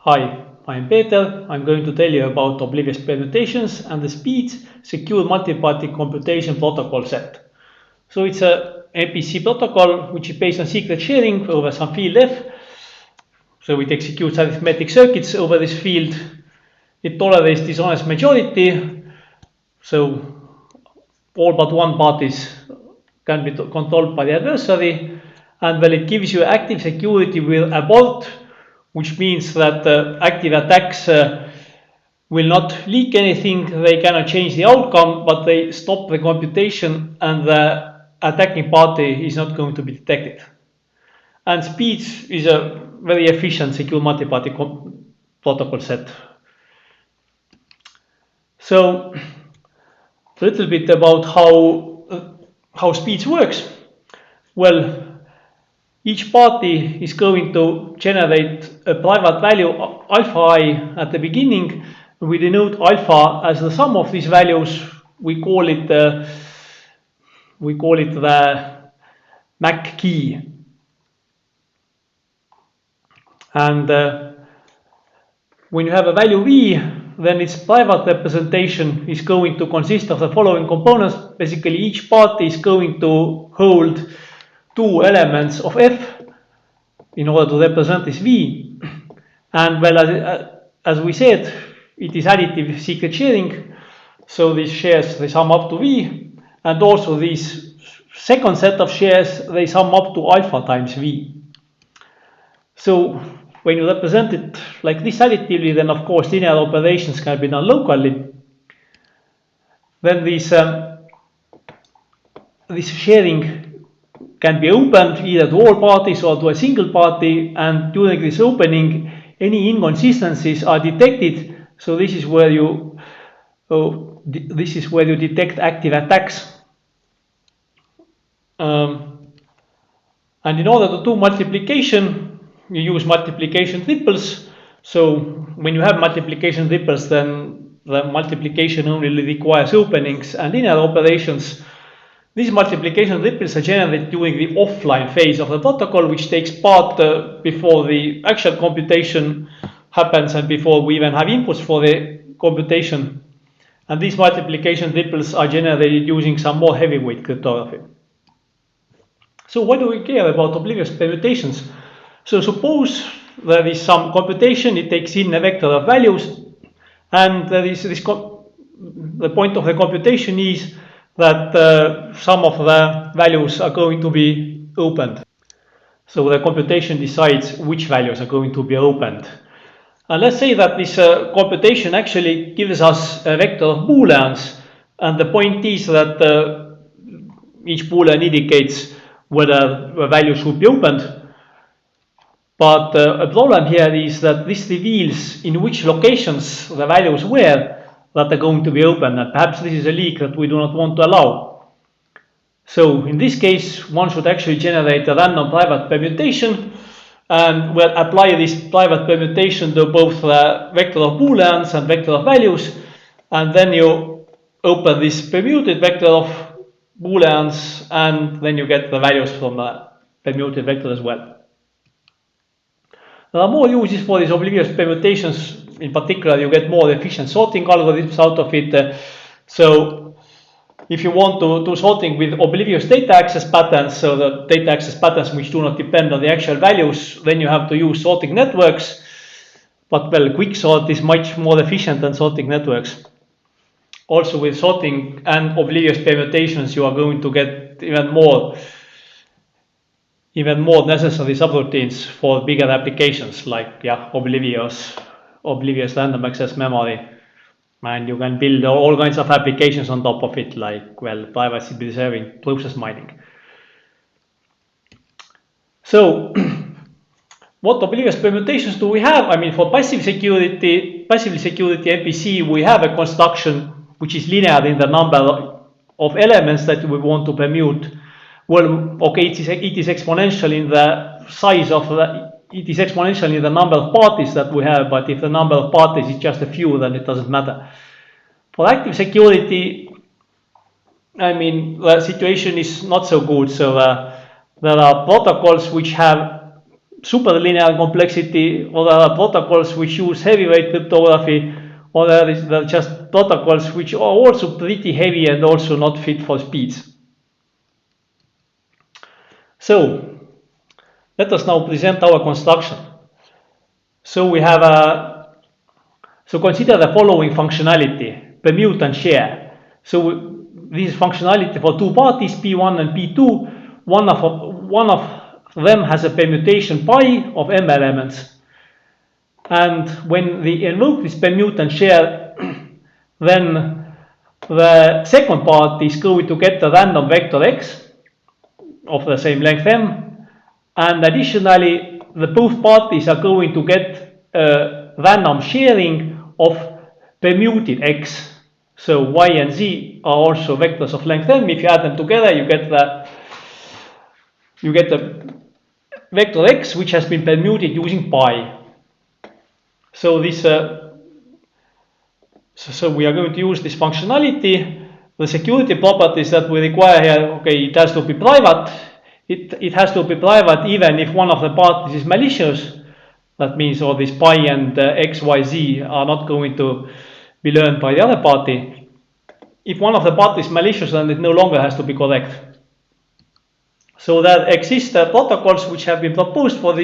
Hi, I'm Peeter. I'm going to tell you about Oblivious permutations and the speeds secure multi-party computation protocol set. So it's a MPC protocol which is based on secret sharing over some field F. So it executes arithmetic circuits over this field. It tolerates dishonest majority. So all but one parties can be controlled by the adversary. And well, it gives you active security with abort, which means that active attacks will not leak anything, they cannot change the outcome, but they stop the computation and the attacking party is not going to be detected. And speeds is a very efficient secure multi-party protocol set. So a little bit about how speeds works. Well, each party is going to generate a private value alpha I at the beginning. We denote alpha as the sum of these values. We call it the MAC key. And when you have a value V, then its private representation is going to consist of the following components. Basically, each party is going to hold two elements of F in order to represent this V. And well, as we said, it is additive secret sharing. So these shares, they sum up to V. And also these second set of shares, they sum up to alpha times V. So when you represent it like this additively, then of course linear operations can be done locally. Then this sharing can be opened either to all parties or to a single party, and during this opening any inconsistencies are detected. So this is where you detect active attacks. And in order to do multiplication, you use multiplication triples. So when you have multiplication triples, then the multiplication only requires openings and linear operations. These multiplication triples are generated during the offline phase of the protocol, which takes part before the actual computation happens and before we even have inputs for the computation. And these multiplication triples are generated using some more heavyweight cryptography. So why do we care about Oblivious permutations? So suppose there is some computation, it takes in a vector of values, and there is the point of the computation is that some of the values are going to be opened. So the computation decides which values are going to be opened. And let's say that this computation actually gives us a vector of booleans, and the point is that each boolean indicates whether a value should be opened. But a problem here is that this reveals in which locations the values were that are going to be opened, and perhaps this is a leak that we do not want to allow. So in this case, one should actually generate a random private permutation and we'll apply this private permutation to both the vector of booleans and vector of values, and then you open this permuted vector of booleans and then you get the values from the permuted vector as well. There are more uses for these oblivious permutations. In particular, you get more efficient sorting algorithms out of it. So if you want to do sorting with oblivious data access patterns, so the data access patterns which do not depend on the actual values, then you have to use sorting networks. But well, quicksort is much more efficient than sorting networks. Also with sorting and oblivious permutations, you are going to get even more necessary subroutines for bigger applications like Oblivious random access memory, and you can build all kinds of applications on top of it, like privacy preserving process mining. So what oblivious permutations do we have? I mean, for passive security MPC, we have a construction which is linear in the number of elements that we want to permute. Well, okay, it is exponential in the size of it is exponential in the number of parties that we have, but if the number of parties is just a few, then it doesn't matter. For active security, I mean, the situation is not so good. So there are protocols which have superlinear complexity, or there are protocols which use heavyweight cryptography, or there are just protocols which are also pretty heavy and also not fit for speeds. So let us now present our construction. So we have so consider the following functionality: permute and share. So this is functionality for two parties, P1 and P2. One of them has a permutation pi of m elements. And when they invoke this permute and share, then the second part is going to get a random vector x of the same length m. And additionally, the both parties are going to get a random sharing of permuted x. So y and z are also vectors of length m. If you add them together, you get the vector x which has been permuted using pi. So this so we are going to use this functionality. The security properties that we require here, okay, it has to be private. It has to be private even if one of the parties is malicious. That means all this pi and x, y, z are not going to be learned by the other party. If one of the parties is malicious, then it no longer has to be correct. So there exist protocols which have been proposed for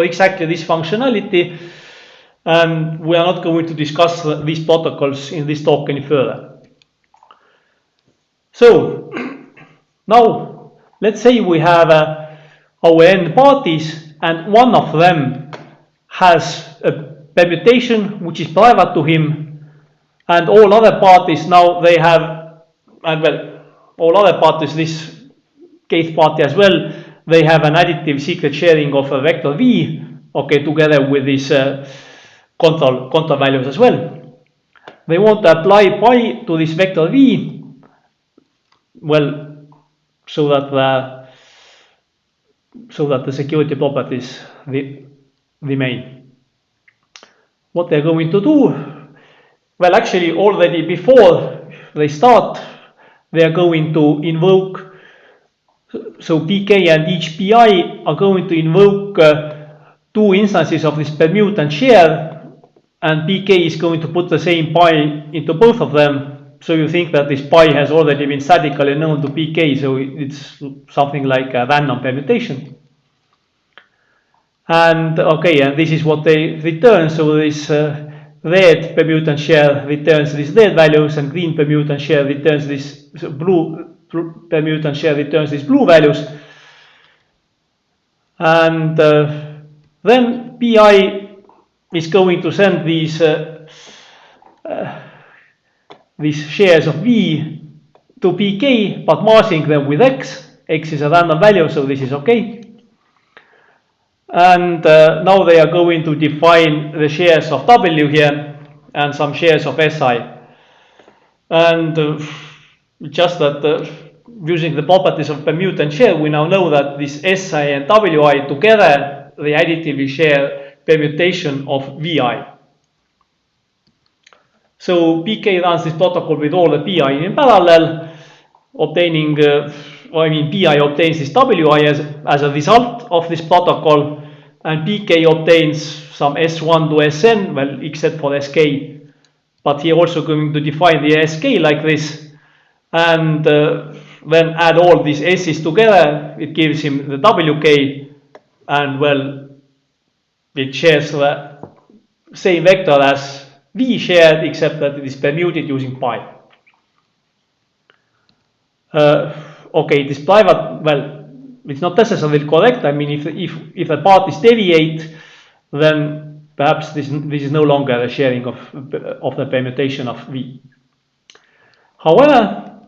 exactly this functionality, and we are not going to discuss these protocols in this talk any further. So now let's say we have our n parties, and one of them has a permutation which is private to him, and all other parties now they have, and well, all other parties, this kth party as well, they have an additive secret sharing of a vector v, okay, together with these control values as well. They want to apply pi to this vector v, well, so that the security properties remain. What they're going to do, well, actually already before they start, they are going to invoke, so pk and each pi are going to invoke two instances of this permute and share, and pk is going to put the same pi into both of them. So you think that this pi has already been statically known to pk, so it's something like a random permutation. And okay, and this is what they return. So this red permute and share returns these red values, and green permute and share returns this blue permute and share returns these blue values. And then pi is going to send these shares of v to pk, but marsing them with x. X is a random value, so this is okay. And now they are going to define the shares of w here and some shares of si. And just that using the properties of permute and share, we now know that this si and wi together, they additively share permutation of vi. So pk runs this protocol with all the pi in parallel, obtaining, pi obtains this wi as a result of this protocol, and pk obtains some s1 to sn, well, except for sk, but here also going to define the sk like this, and then add all these s's together, it gives him the wk, and well, it shares the same vector as v shared, except that it is permuted using pi. Okay, this private, well, it's not necessarily correct. I mean, if the parties deviate, then perhaps this is no longer a sharing of the permutation of v. However,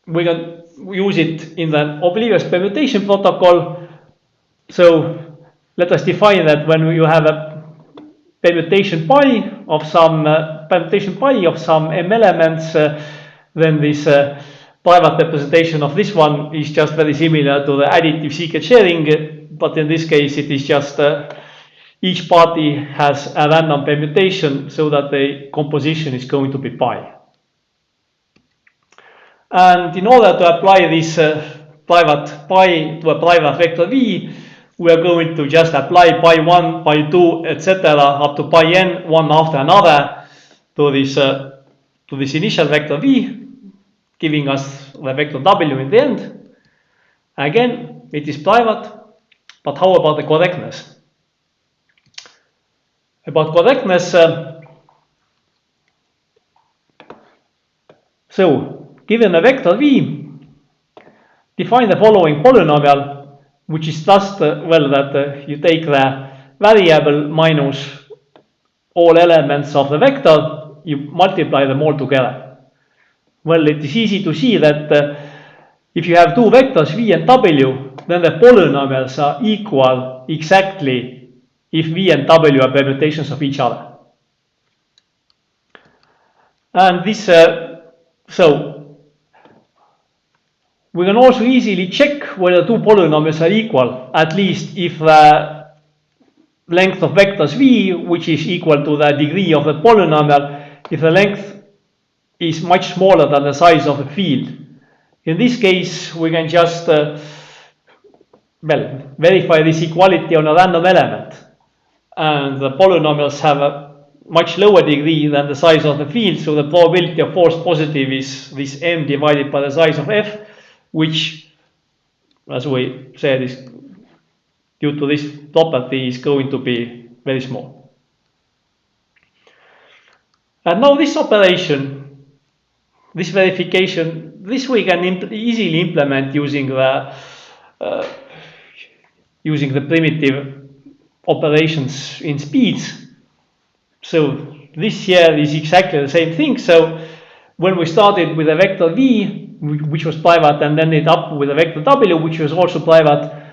we can use it in the Oblivious permutation protocol. So let us define that when you have a permutation pi of some m elements, then this private representation of this one is just very similar to the additive secret sharing, but in this case it is just each party has a random permutation, so that the composition is going to be pi. And in order to apply this private pi to a private vector v, we are going to just apply pi 1, pi 2, etc. up to pi n, one after another, to this initial vector v, giving us the vector w in the end. Again, it is private, but how about the correctness? About correctness, so given a vector v, define the following polynomial, which is just, that you take the variable minus all elements of the vector, you multiply them all together. Well, it is easy to see that if you have two vectors v and w, then the polynomials are equal exactly if v and w are permutations of each other. And this, so we can also easily check whether two polynomials are equal, at least if the length of vectors v, which is equal to the degree of the polynomial, if the length is much smaller than the size of the field. In this case, we can just verify this equality on a random element, and the polynomials have a much lower degree than the size of the field, so the probability of false positive is this m divided by the size of f, which, as we said, is due to this property is going to be very small. And now this operation, this verification, this we can easily implement using the primitive operations in speeds. So this here is exactly the same thing. So when we started with a vector v, which was private, and then ended up with a vector w, which was also private,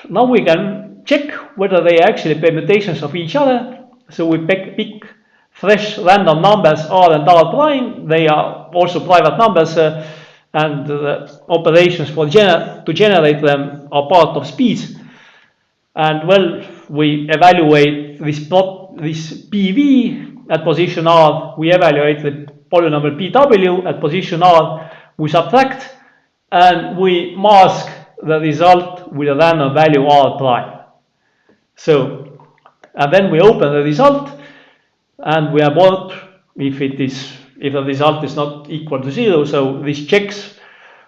now we can check whether they are actually permutations of each other. So we pick fresh random numbers r and r prime. They are also private numbers, and the operations to generate them are part of speeds. And well, we evaluate this PV at position r, we evaluate the polynomial PW at position r, we subtract, and we mask the result with a random value r prime. So, and then we open the result, and we abort if the result is not equal to 0. So this checks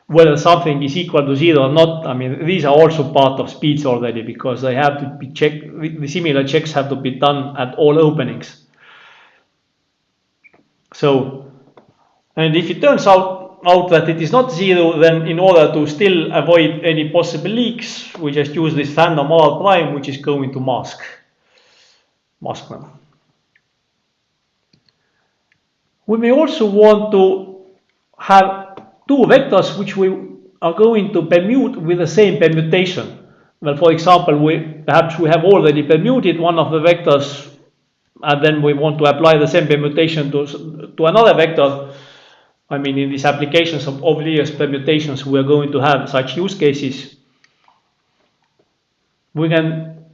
whether something is equal to 0 or not. I mean, these are also part of speeds already, because they have to be checked. The similar checks have to be done at all openings. So, and if it turns out that it is not 0, then in order to still avoid any possible leaks, we just use this random r prime, which is going to mask them. We may also want to have two vectors which we are going to permute with the same permutation. Well, for example, perhaps we have already permuted one of the vectors, and then we want to apply the same permutation to another vector. I mean, in these applications of Oblivious permutations, we are going to have such use cases. We can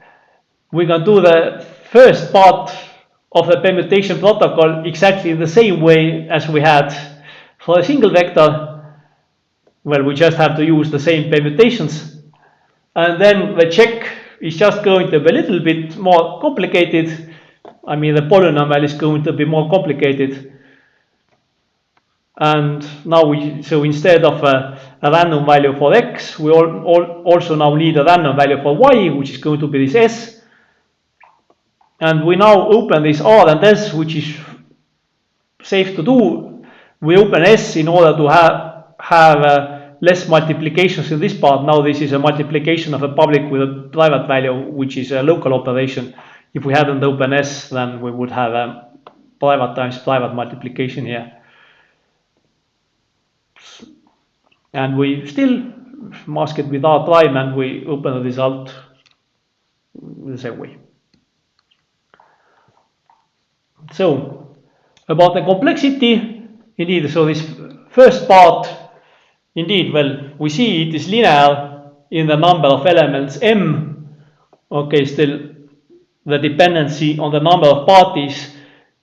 do the first part of the permutation protocol exactly in the same way as we had for a single vector. Well, we just have to use the same permutations, and then the check is just going to be a little bit more complicated. I mean, the polynomial is going to be more complicated. And now so instead of a random value for x, we also now need a random value for y, which is going to be this s. And we now open this r and s, which is safe to do. We open s in order to have less multiplications in this part. Now this is a multiplication of a public with a private value, which is a local operation. If we hadn't opened s, then we would have a private times private multiplication here. And we still mask it with r prime, and we open the result the same way. So, about the complexity, indeed, so this first part, indeed, well, we see it is linear in the number of elements m. Okay, still the dependency on the number of parties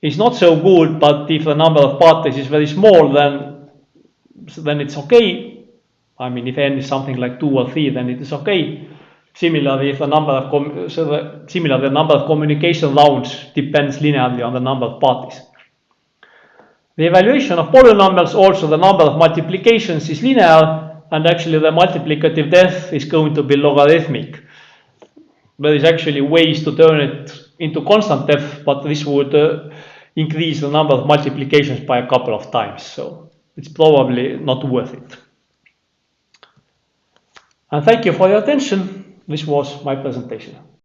is not so good, but if the number of parties is very small, then it's okay. I mean, if n is something like 2 or 3, then it is okay. Similarly, the number of communication rounds depends linearly on the number of parties. The evaluation of polynomials, also the number of multiplications, is linear, and actually the multiplicative depth is going to be logarithmic. There is actually ways to turn it into constant depth, but this would increase the number of multiplications by a couple of times, so it's probably not worth it. And thank you for your attention. This was my presentation.